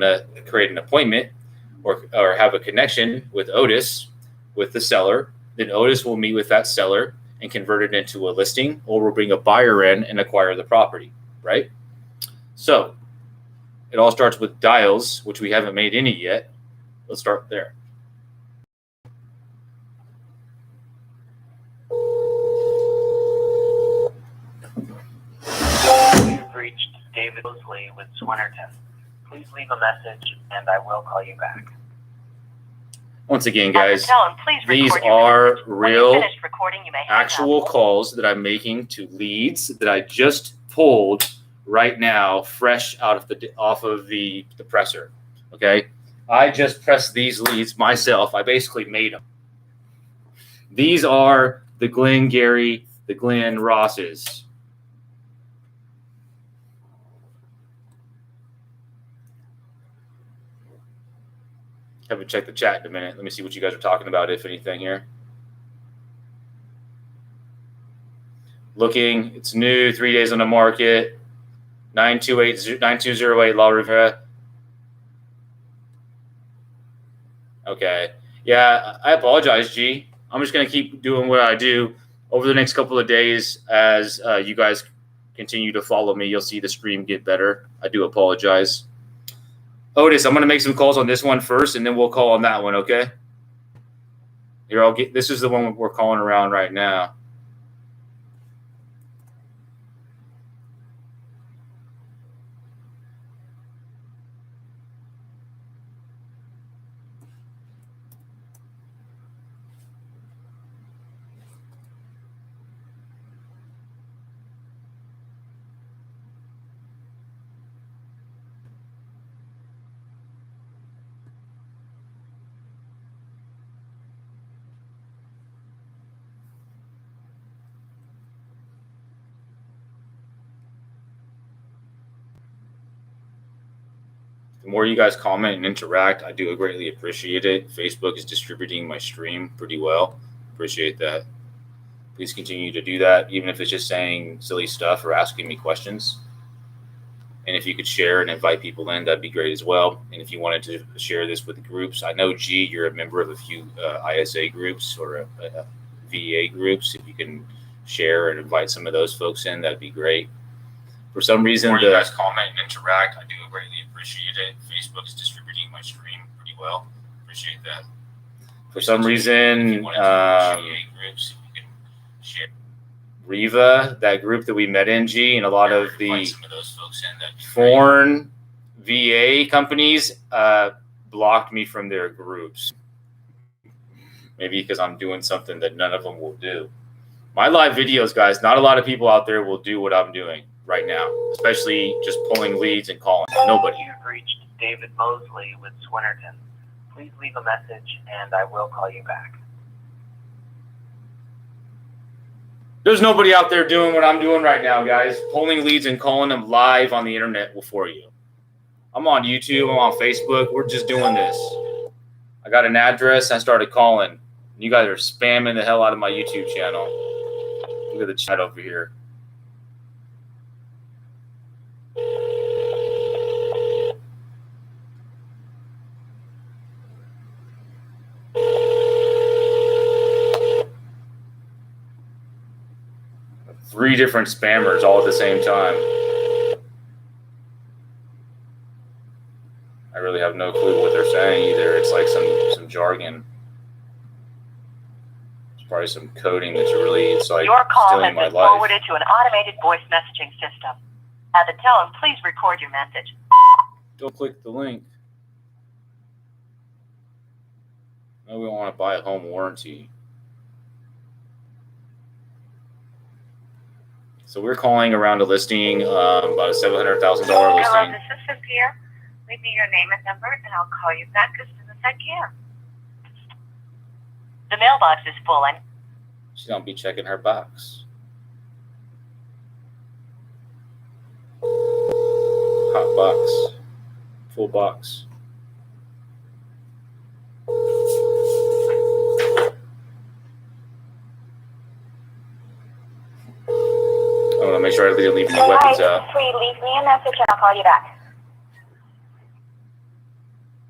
to create an appointment or have a connection with Otis, with the seller, then Otis will meet with that seller and convert it into a listing, or we'll bring a buyer in and acquire the property, right? So it all starts with dials, which we haven't made any yet. Let's start there. You've reached David Mosley with Swinnerton. Please leave a message and I will call you back. Once again, guys, these are real actual calls that I'm making to leads that I just pulled right now, fresh off of the presser. Okay, I just pressed these leads myself. I basically made them. These are the Glenn Gary, the Glenn Rosses. Haven't checked the chat in a minute. Let me see what you guys are talking about, if anything here. Looking, it's new, 3 days on the market, 9208 La Rivera. Okay. Yeah, I apologize, G. I'm just going to keep doing what I do. Over the next couple of days, as you guys continue to follow me, you'll see the stream get better. I do apologize. Otis, I'm going to make some calls on this one first, and then we'll call on that one, okay? Here, this is the one we're calling around right now. The more you guys comment and interact, I do greatly appreciate it. Facebook is distributing my stream pretty well. Appreciate that. Please continue to do that, even if it's just saying silly stuff or asking me questions. And if you could share and invite people in, that'd be great as well. And if you wanted to share this with the groups, I know, G, you're a member of a few ISA groups or VA groups. If you can share and invite some of those folks in, that'd be great. For some reason, you guys comment and interact, I do greatly appreciate it. Facebook is distributing my stream pretty well. Appreciate that. For some reason, Riva, that group that we met in, G, and a lot of the foreign VA companies blocked me from their groups. Maybe because I'm doing something that none of them will do. My live videos, guys, not a lot of people out there will do what I'm doing right now, especially just pulling leads and calling. Nobody. You've reached David Mosley with Swinnerton. Please leave a message and I will call you back. There's nobody out there doing what I'm doing right now, guys. Pulling leads and calling them live on the internet for you. I'm on YouTube. I'm on Facebook. We're just doing this. I got an address. I started calling. You guys are spamming the hell out of my YouTube channel. Look at the chat over here. Three different spammers all at the same time. I really have no clue what they're saying either. It's like some jargon. It's probably some coding that's really, it's like your call stealing my has been life. Forwarded to an automated voice messaging system. At the tone, please record your message. Don't click the link. No, we don't want to buy a home warranty. So we're calling around a listing, about a $700,000 listing. Hello, this is Cynthia. Leave me your name and number, and I'll call you back as soon as I can. The mailbox is full. She don't be checking her box. Hot box. Full box. I want to make sure I didn't leave any weapons out. Leave me a message and I'll call you back.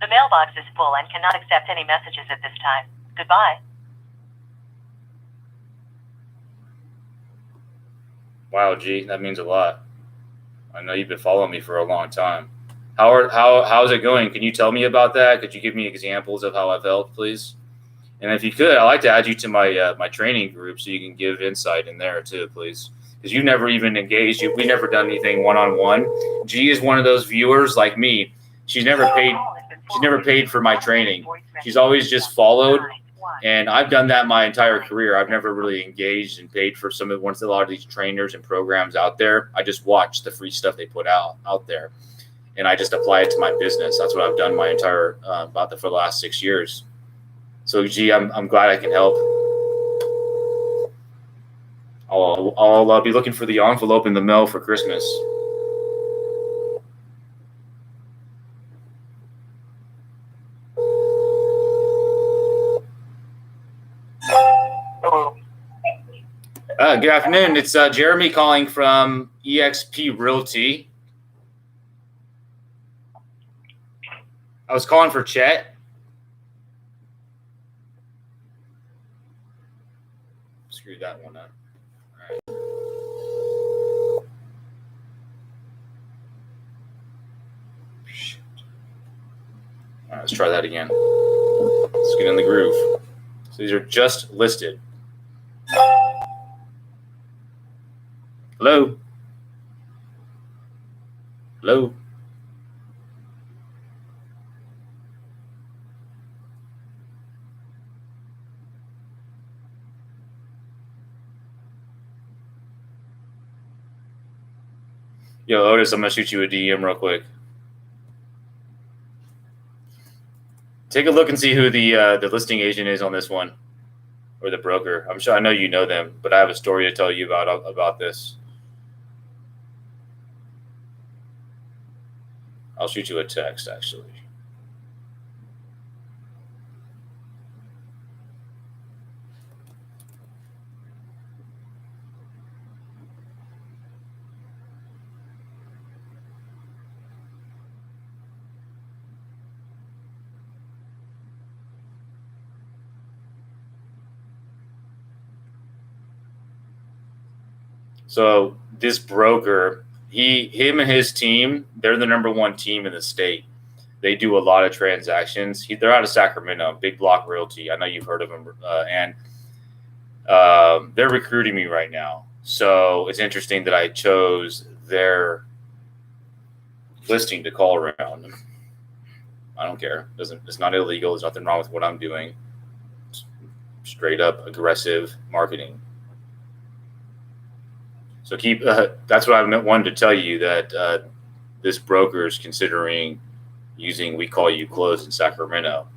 The mailbox is full and cannot accept any messages at this time. Goodbye. Wow, G, that means a lot. I know you've been following me for a long time. How's it going? Can you tell me about that? Could you give me examples of how I've helped, please? And if you could, I'd like to add you to my my training group so you can give insight in there too, please. Because you never even engaged. We never done anything one-on-one. G is one of those viewers like me. She's never paid for my training. She's always just followed. And I've done that my entire career. I've never really engaged and paid for a lot of these trainers and programs out there. I just watch the free stuff they put out there, and I just apply it to my business. That's what I've done my entire for the last 6 years. So, G, I'm glad I can help. I'll be looking for the envelope in the mail for Christmas. Good afternoon. It's Jeremy calling from eXp Realty. I was calling for Chet. Screw that one up. All right. Shit. All right, let's try that again. Let's get in the groove. So these are just listed. Hello? Hello? Yo, Otis, I'm going to shoot you a DM real quick. Take a look and see who the listing agent is on this one, or the broker. I'm sure I know you know them, but I have a story to tell you about this. I'll shoot you a text, actually. So this broker, him and his team, they're the number one team in the state. They do a lot of transactions. They're out of Sacramento, Big Block Realty. I know you've heard of them. And they're recruiting me right now. So it's interesting that I chose their listing to call around. I don't care. It's not illegal. There's nothing wrong with what I'm doing. It's straight up aggressive marketing. So that's what I wanted to tell you, that this broker is considering using We Call You Close in Sacramento.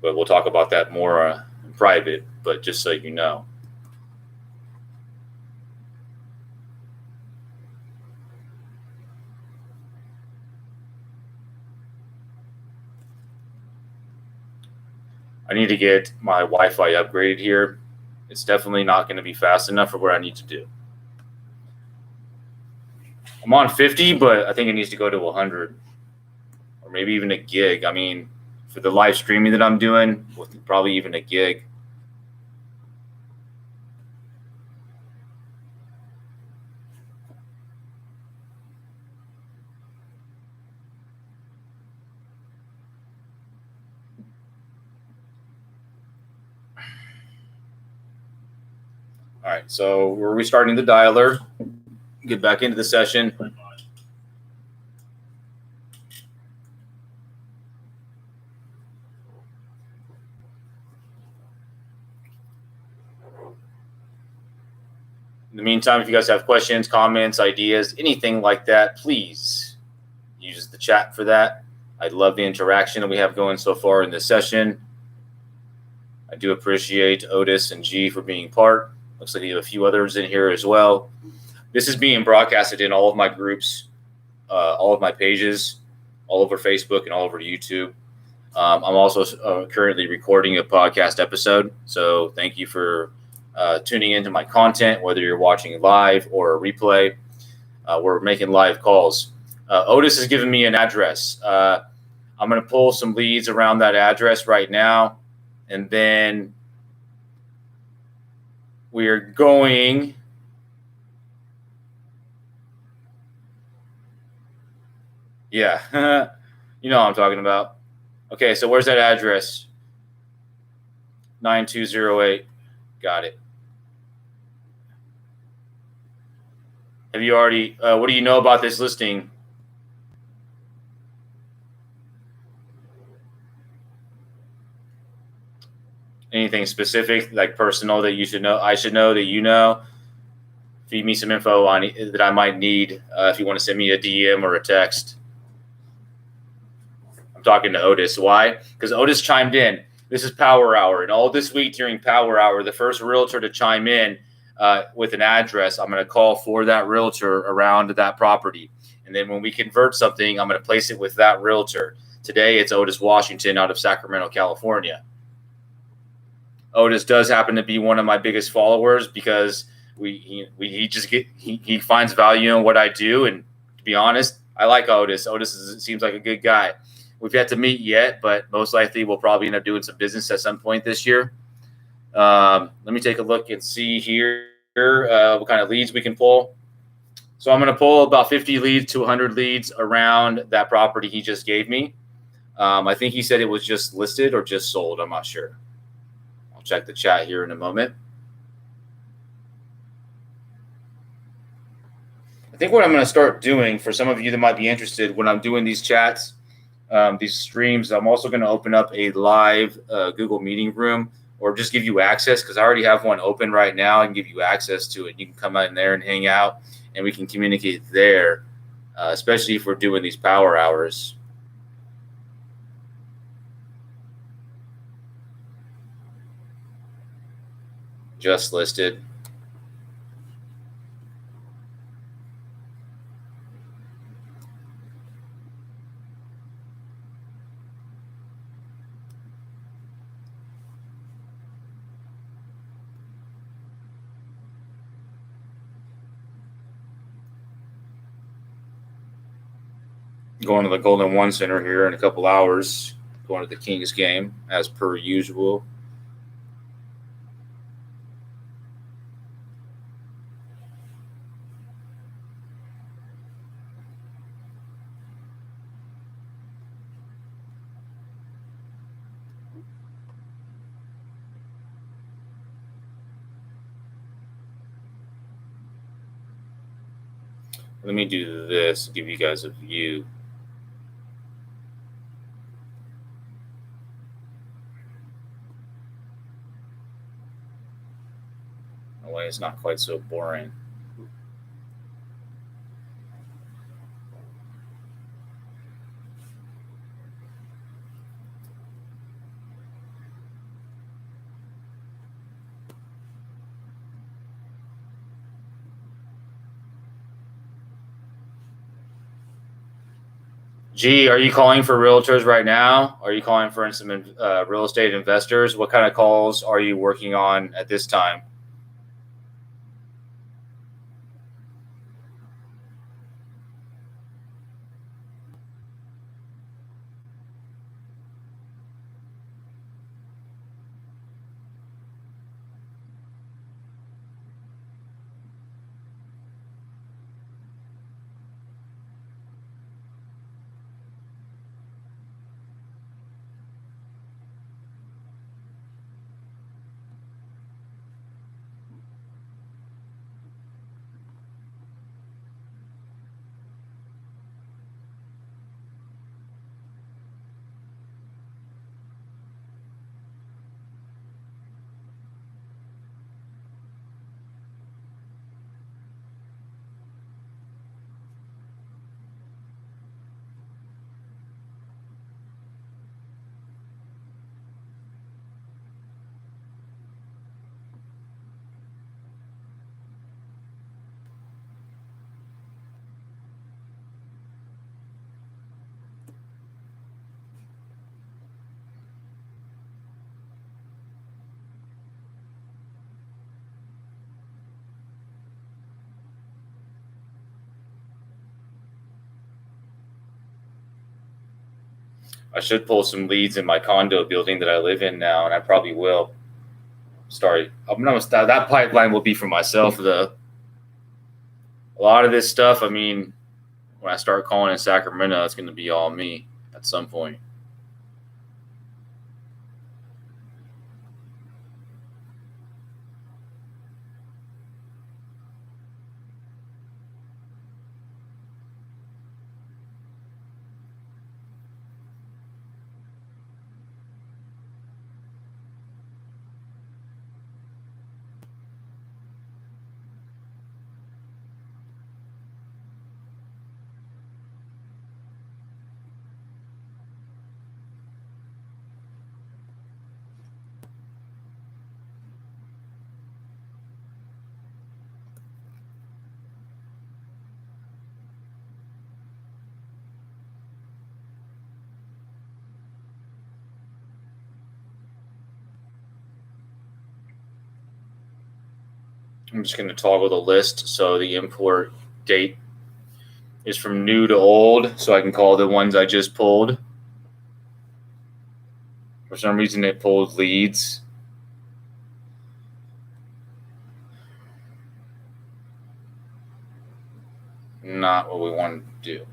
But we'll talk about that more in private, but just so you know. I need to get my Wi-Fi upgraded here. It's definitely not going to be fast enough for what I need to do. I'm on 50, but I think it needs to go to 100 or maybe even a gig. I mean, for the live streaming that I'm doing, with probably even a gig. All right, so we're restarting the dialer. Get back into the session. In the meantime, if you guys have questions, comments, ideas, anything like that, please use the chat for that. I love the interaction that we have going so far in this session. I do appreciate Otis and G for being part. Looks like you have a few others in here as well. This is being broadcasted in all of my groups, all of my pages, all over Facebook and all over YouTube. I'm also currently recording a podcast episode. So thank you for tuning into my content, whether you're watching live or a replay. We're making live calls. Otis has given me an address. I'm going to pull some leads around that address right now. And then we are going yeah, you know what I'm talking about. Okay, so where's that address? 9208. Got it. Have you already, what do you know about this listing? Anything specific, like personal, that you should know, I should know, that you know? Feed me some info on that I might need if you want to send me a DM or a text. I'm talking to Otis. Why? Because Otis chimed in. This is Power Hour, and all this week during Power Hour, the first realtor to chime in with an address, I'm going to call for that realtor around that property. And then when we convert something, I'm going to place it with that realtor. Today, it's Otis Washington out of Sacramento, California. Otis does happen to be one of my biggest followers because he finds value in what I do. And to be honest, I like Otis. Seems like a good guy. We've yet to meet yet, but most likely we'll probably end up doing some business at some point this year. Let me take a look and see here what kind of leads we can pull. So I'm going to pull about 50 leads to 100 leads around that property he just gave me. I think he said it was just listed or just sold. I'm not sure. I'll check the chat here in a moment. I think what I'm going to start doing, for some of you that might be interested, when I'm doing these chats, these streams, I'm also going to open up a live Google Meeting room, or just give you access, because I already have one open right now and give you access to it. You can come in there and hang out, and we can communicate there, especially if we're doing these power hours. Just listed. Going to the Golden One Center here in a couple hours. Going to the Kings game as per usual. Let me do this to give you guys a view. That way it's not quite so boring. G, are you calling for realtors right now? Are you calling for some real estate investors? What kind of calls are you working on at this time? I should pull some leads in my condo building that I live in now, and I probably will. Sorry, I'm not start. That pipeline will be for myself though. A lot of this stuff, I mean, when I start calling in Sacramento, it's going to be all me at some point. I'm just going to toggle the list so the import date is from new to old, so I can call the ones I just pulled. For some reason, it pulled leads. Not what we want to do.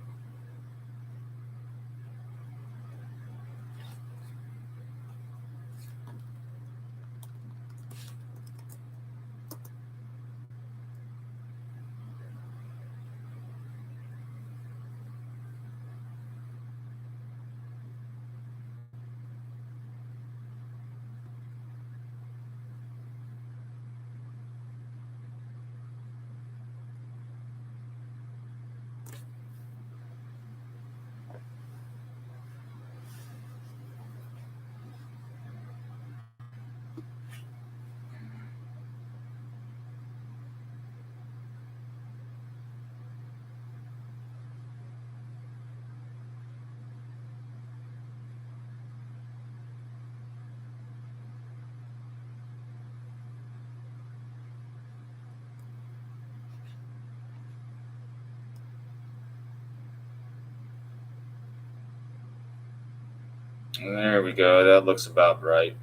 There we go. That looks about right.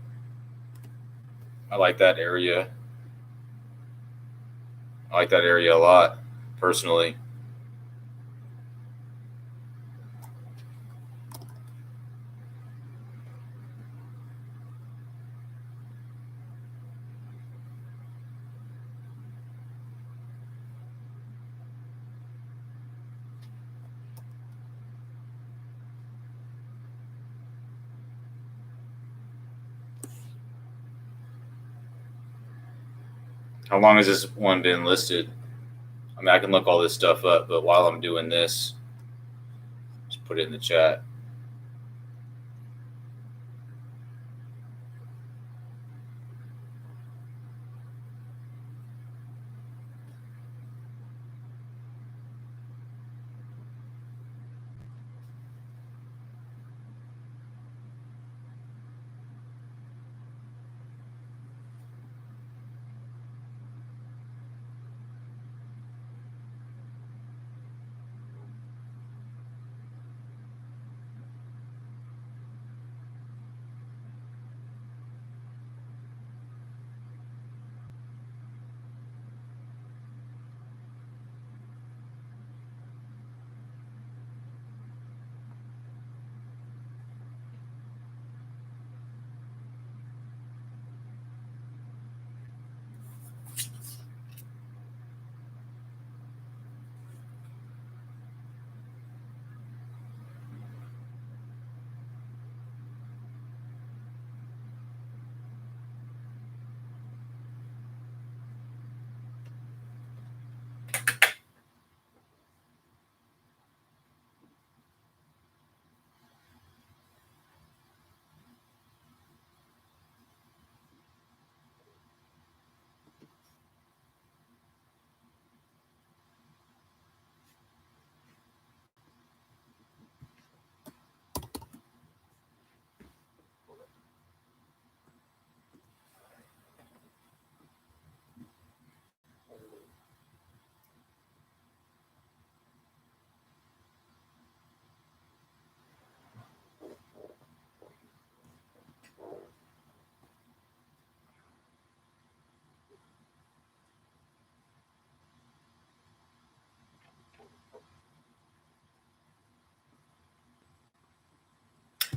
I like that area. I like that area a lot, personally. How long has this one been listed? I mean, I can look all this stuff up, but while I'm doing this, just put it in the chat.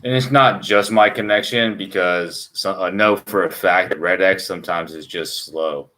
And it's not just my connection because I know for a fact that RedX sometimes is just slow.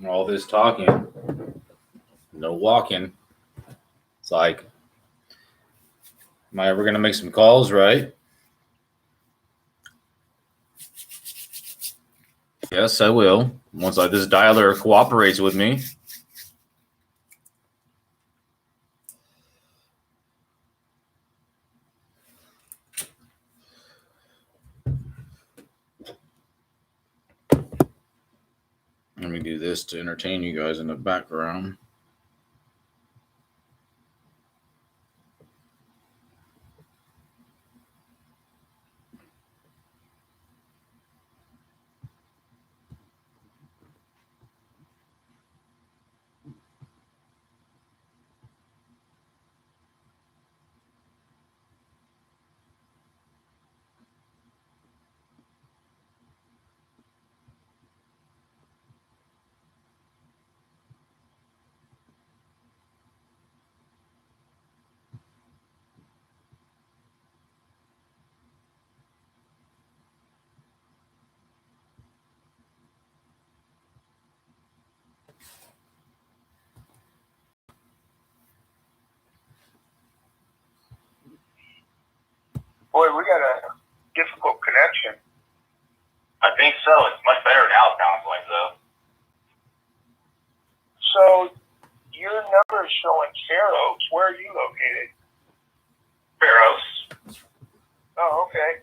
All this talking, no walking. It's like, am I ever going to make some calls, right? Yes, I will. Once this dialer cooperates with me. Let me do this to entertain you guys in the background. Boy, we got a difficult connection. I think so. It's much better now, it sounds like, though. So, your number is showing Fair Oaks. Where are you located? Fair Oaks. Oh, okay.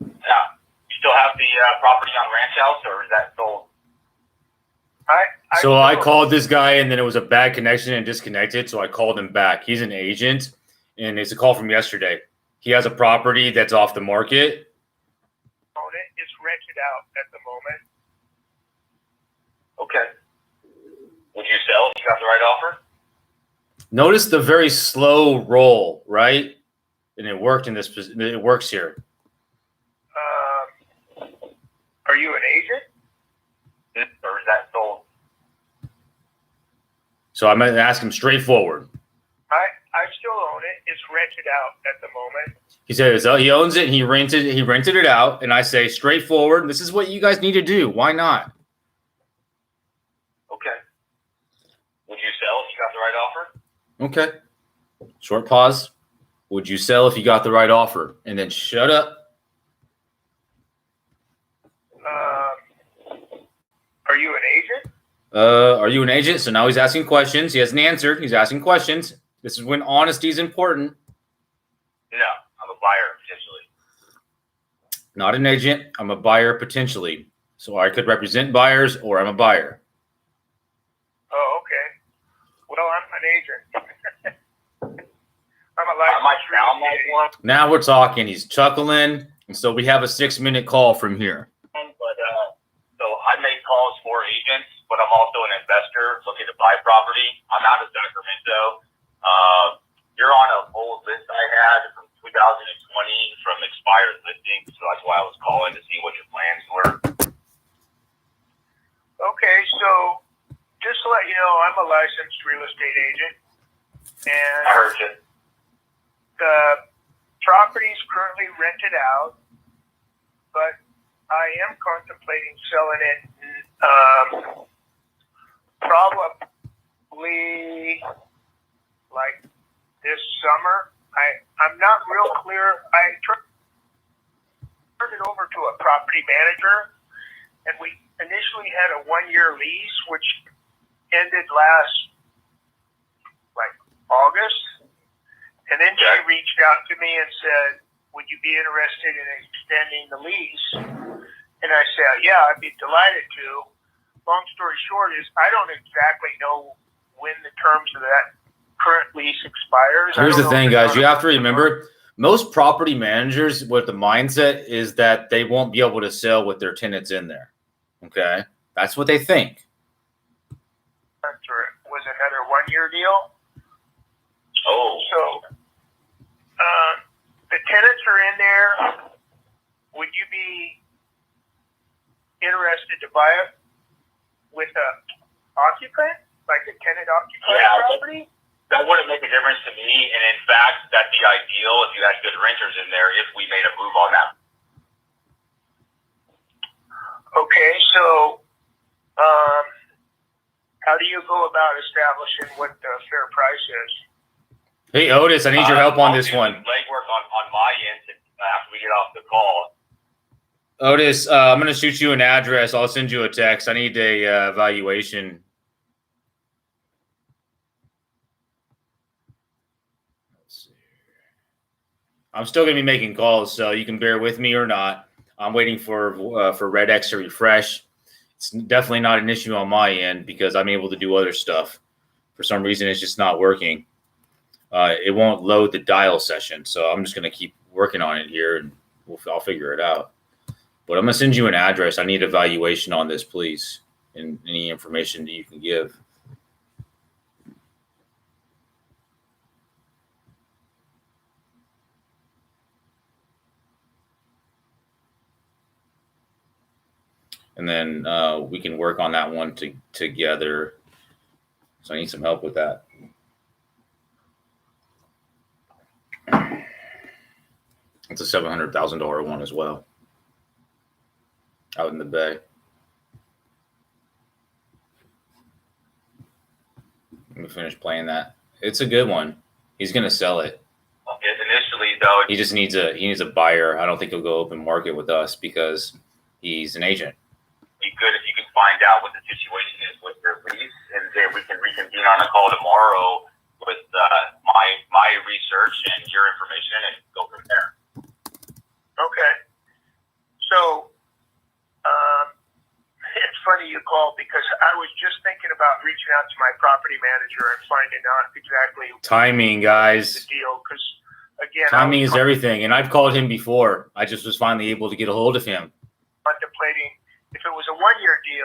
Yeah. You still have the property on Ranch House, or is that sold? So I called this guy, and then it was a bad connection and disconnected. So I called him back. He's an agent, and it's a call from yesterday. He has a property that's off the market. Own it. It's rented out at the moment. Okay. Would you sell if you got the right offer? Notice the very slow roll, right? And it worked in this. It works here. Are you an agent? Or is that sold? So I'm going to ask him straightforward. I still own it. It's rented out at the moment. He says he owns it. And he rented it out, and I say straightforward. This is what you guys need to do. Why not? Okay. Would you sell if you got the right offer? Okay. Short pause. Would you sell if you got the right offer? And then shut up. Are you an agent? Are you an agent? So now he's asking questions. He hasn't answered. He's asking questions. This is when honesty is important. No, I'm a buyer, potentially. Not an agent. I'm a buyer potentially. So I could represent buyers, or I'm a buyer. Oh, okay. Well, I'm an agent. I'm a I might licensed real sound like estate one, Now we're talking. He's chuckling. And so we have a 6-minute call from here. but so I make calls for agents, but I'm also an investor looking to buy property. I'm out of Sacramento. You're on an old list I had from 2020 from expired listings, so that's why I was calling to see what your plans were. Okay, so just to let you know, I'm a licensed real estate agent, and I heard you. the property's currently rented out, but I am contemplating selling it probably like this summer. I'm not real clear. I turned it over to a property manager, and we initially had a 1-year lease, which ended last like August. And then she reached out to me and said, would you be interested in extending the lease? And I said, yeah, I'd be delighted to. Long story short is I don't exactly know when the terms of that current lease expires. Here's the thing, guys. You have to remember, most property managers with the mindset is that they won't be able to sell with their tenants in there. Okay? That's what they think. Was another 1-year deal. Oh. So the tenants are in there. Would you be interested to buy it with a occupant, like a tenant occupant property? That wouldn't make a difference to me, and in fact, that'd be ideal if you had good renters in there if we made a move on that. Okay, so How do you go about establishing what the fair price is? Hey, Otis, I need your help on I'll this do one. some legwork on my end after we get off the call. Otis, I'm going to shoot you an address. I'll send you a text. I need a valuation. Let's see. I'm still going to be making calls, so you can bear with me or not. I'm waiting for Red X to refresh. It's definitely not an issue on my end because I'm able to do other stuff. For some reason, it's just not working. It won't load the dial session, so I'm just going to keep working on it here, and I'll figure it out. But I'm going to send you an address. I need a valuation on this, please, and any information that you can give. And then we can work on that one together. So I need some help with that. It's a $700,000 one as well. Out in the Bay. Let me finish playing that. It's a good one. He's gonna sell it. Initially, though, He just needs a buyer. I don't think he'll go open market with us because he's an agent. be good if you can find out what the situation is with your lease, and then we can reconvene on a call tomorrow with my research and your information, and go from there. Okay. So, it's funny you called because I was just thinking about reaching out to my property manager and finding out exactly Timing, guys. the deal. Because again, Timing is everything. And I've called him before. I just was finally able to get a hold of him.